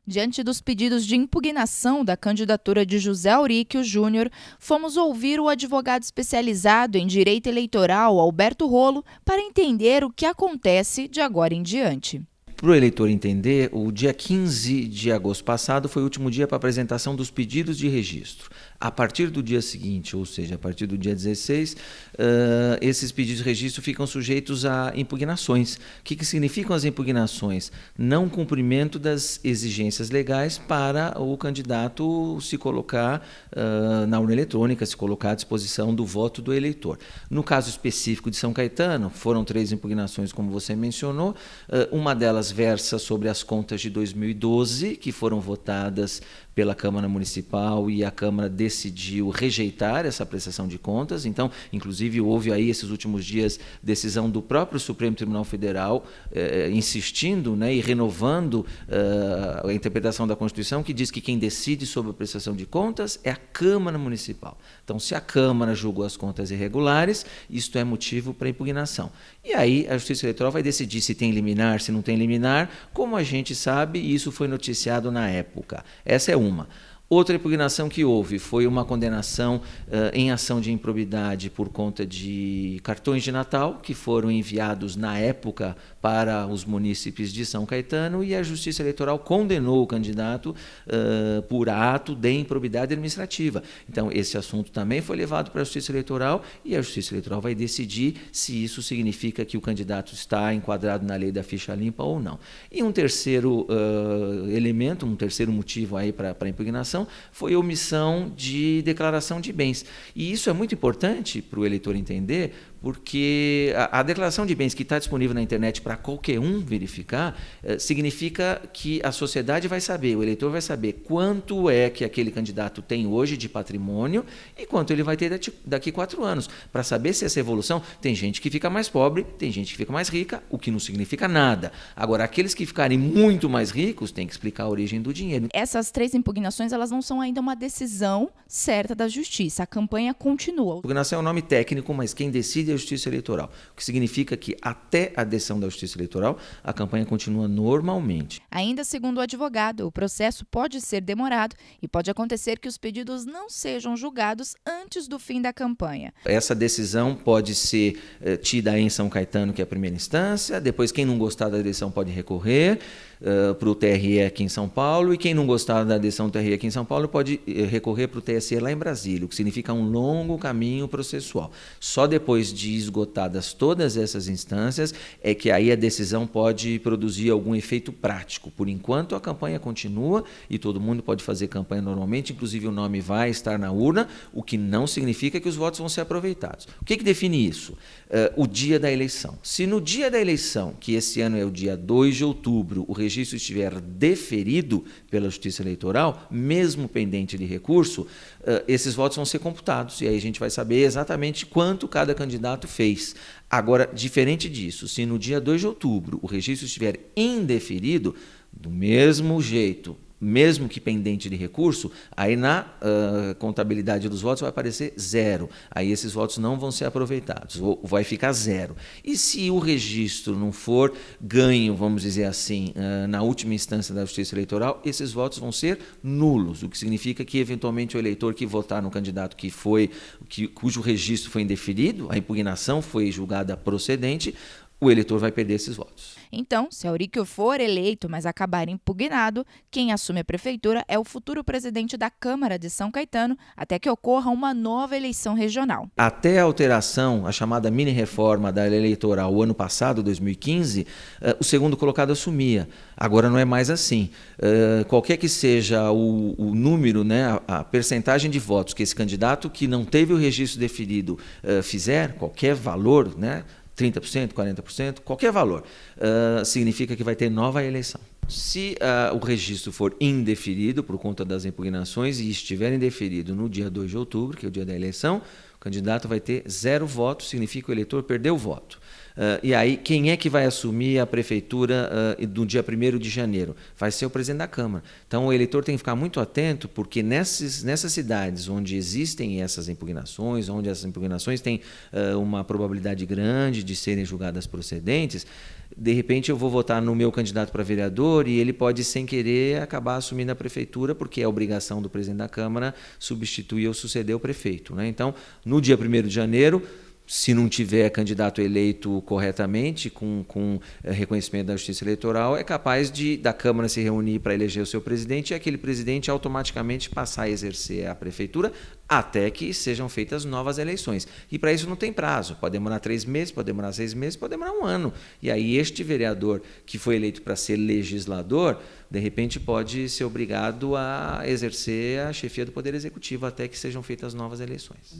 Diante dos pedidos de impugnação da candidatura de José Auríquio Júnior, fomos ouvir o advogado especializado em direito eleitoral, Alberto Rolo, para entender o que acontece de agora em diante. Para o eleitor entender, o dia 15 de agosto passado foi o último dia para apresentação dos pedidos de registro. A partir do dia seguinte, ou seja, a partir do dia 16, esses pedidos de registro ficam sujeitos a impugnações. O que significam as impugnações? Não cumprimento das exigências legais para o candidato se colocar na urna eletrônica, se colocar à disposição do voto do eleitor. No caso específico de São Caetano, foram 3 impugnações, como você mencionou. Uma delas versa sobre as contas de 2012, que foram votadas pela Câmara Municipal e a Câmara decidiu rejeitar essa prestação de contas. Então, inclusive, houve aí esses últimos dias decisão do próprio Supremo Tribunal Federal insistindo, né, e renovando a interpretação da Constituição, que diz que quem decide sobre a prestação de contas é a Câmara Municipal. Então, se a Câmara julgou as contas irregulares, isto é motivo para impugnação. E aí a Justiça Eleitoral vai decidir se tem liminar, se não tem liminar. Como a gente sabe, isso foi noticiado na época. Essa é uma. Outra impugnação que houve foi uma condenação em ação de improbidade por conta de cartões de Natal que foram enviados na época para os munícipes de São Caetano, e a Justiça Eleitoral condenou o candidato por ato de improbidade administrativa. Então, esse assunto também foi levado para a Justiça Eleitoral e a Justiça Eleitoral vai decidir se isso significa que o candidato está enquadrado na lei da ficha limpa ou não. E um terceiro elemento, um terceiro motivo aí para a impugnação foi omissão de declaração de bens. E isso é muito importante para o eleitor entender, porque a declaração de bens que está disponível na internet para qualquer um verificar, significa que a sociedade vai saber, o eleitor vai saber quanto é que aquele candidato tem hoje de patrimônio e quanto ele vai ter daqui 4 anos. Para saber se essa evolução, tem gente que fica mais pobre, tem gente que fica mais rica, o que não significa nada. Agora, aqueles que ficarem muito mais ricos, têm que explicar a origem do dinheiro. Essas 3 impugnações, elas não são ainda uma decisão certa da Justiça. A campanha continua. Impugnação é um nome técnico, mas quem decide é a Justiça Eleitoral, o que significa que até a decisão da Justiça Eleitoral, a campanha continua normalmente. Ainda segundo o advogado, o processo pode ser demorado e pode acontecer que os pedidos não sejam julgados antes do fim da campanha. Essa decisão pode ser tida em São Caetano, que é a primeira instância, depois quem não gostar da decisão pode recorrer para o TRE aqui em São Paulo, e quem não gostar da decisão do TRE aqui em São Paulo pode recorrer para o TSE lá em Brasília, o que significa um longo caminho processual. Só depois de esgotadas todas essas instâncias é que aí a decisão pode produzir algum efeito prático. Por enquanto a campanha continua e todo mundo pode fazer campanha normalmente, inclusive o nome vai estar na urna, o que não significa que os votos vão ser aproveitados. O que define isso? O dia da eleição. Se no dia da eleição, que esse ano é o dia 2 de outubro, o registro estiver deferido pela Justiça Eleitoral, mesmo pendente de recurso, esses votos vão ser computados e aí a gente vai saber exatamente quanto cada candidato fez. Agora, diferente disso, se no dia 2 de outubro o registro estiver indeferido, do mesmo jeito, mesmo que pendente de recurso, aí na contabilidade dos votos vai aparecer 0. Aí esses votos não vão ser aproveitados, vai ficar 0. E se o registro não for ganho, vamos dizer assim, na última instância da Justiça Eleitoral, esses votos vão ser nulos, o que significa que, eventualmente, o eleitor que votar no candidato cujo registro foi indeferido, a impugnação foi julgada procedente, o eleitor vai perder esses votos. Então, se Auríquio for eleito, mas acabar impugnado, quem assume a prefeitura é o futuro presidente da Câmara de São Caetano, até que ocorra uma nova eleição regional. Até a alteração, a chamada mini-reforma da lei eleitoral, o ano passado, 2015, o segundo colocado assumia. Agora não é mais assim. Qualquer que seja o número, né, a percentagem de votos que esse candidato que não teve o registro deferido fizer, qualquer valor, né, 30%, 40%, qualquer valor, significa que vai ter nova eleição. Se o registro for indeferido por conta das impugnações e estiver indeferido no dia 2 de outubro, que é o dia da eleição, o candidato vai ter 0 votos, significa que o eleitor perdeu o voto. E aí, quem é que vai assumir a prefeitura no dia 1º de janeiro? Vai ser o presidente da Câmara. Então, o eleitor tem que ficar muito atento, porque nessas cidades onde existem essas impugnações, onde essas impugnações têm uma probabilidade grande de serem julgadas procedentes, de repente eu vou votar no meu candidato para vereador e ele pode, sem querer, acabar assumindo a prefeitura, porque é obrigação do presidente da Câmara substituir ou suceder o prefeito, né? Então, no dia 1º de janeiro, se não tiver candidato eleito corretamente, com reconhecimento da Justiça Eleitoral, é capaz da Câmara se reunir para eleger o seu presidente e aquele presidente automaticamente passar a exercer a prefeitura até que sejam feitas novas eleições. E para isso não tem prazo. Pode demorar 3 meses, pode demorar 6 meses, pode demorar 1 ano. E aí este vereador que foi eleito para ser legislador, de repente pode ser obrigado a exercer a chefia do Poder Executivo até que sejam feitas novas eleições.